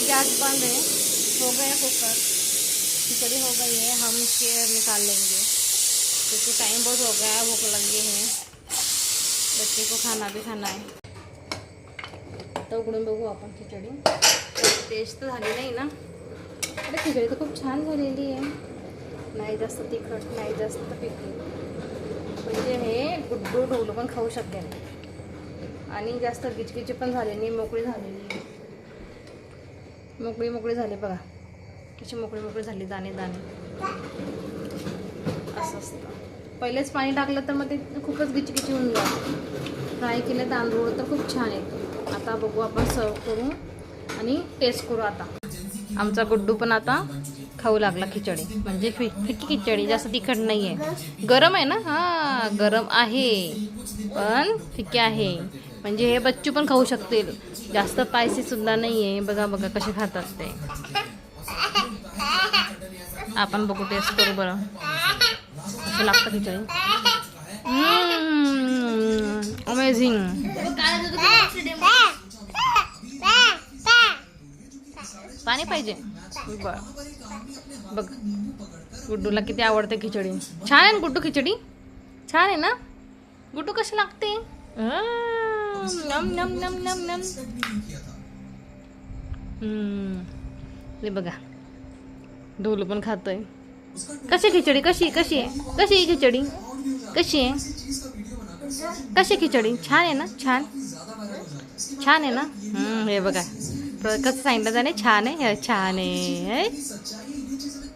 Gas बंद है। हो गया कुकर, खिचड़ी हो गई है। हम इसके निकाल लेंगे क्योंकि टाइम बहुत हो गया है, भूख लगी है, बच्चे को खाना भी खाना है। आता उघडून बघू आपण खिचडी। टेस्ट तर झाली नाही ना? अरे खिचडी तर खूप छान झालेली आहे, नाही जास्त तिखट नाही जास्त फिकी, म्हणजे हे गुड्डू ढोलू पण खाऊ शकेल आणि जास्त गिचगिची पण झाली नाही, मोकळी झालेली, मोकळी झाली बघा कशी मोकळी झाली, दाणे दाणे असं असतं। पहिलेच पाणी टाकलं तर मग ते खूपच गिचगिची होऊन जातं। फ्राय केले तांदूळ तर खूप छान येतो। आता बघू आपण सर्व करू आणि टेस्ट करू। आता आमचा गुड्डू पण आता खाऊ लागला खिचडी, म्हणजे फिकी खिचडी, जास्त तिखट नाही आहे, गरम आहे ना, हां गरम आहे पण फिकी आहे, म्हणजे हे बच्चू पण खाऊ शकतील, जास्त स्पायसी सुद्धा नाही आहे। बघा बघा कसे खातात ते। आपण बघू टेस्ट करू बरं कसं लागतं खिचडी। अमेझिंग। पाणी पाहिजे बरं, बघ गुड्डूला किती आवडते खिचडी। छान आहे ना गुड्डू, खिचडी छान आहे ना गुड्डू? कशी लागते? नम नम नम नम नम। हे बघा ढोलू पण खातोय। कशी खिचडी, कशी कशी आहे, कशी आहे खिचडी, कशी आहे, कशी खिचडी? छान आहे ना? छान छान आहे ना? हे बघा कसं सांगितलं जाणे, छान आहे, छान आहे।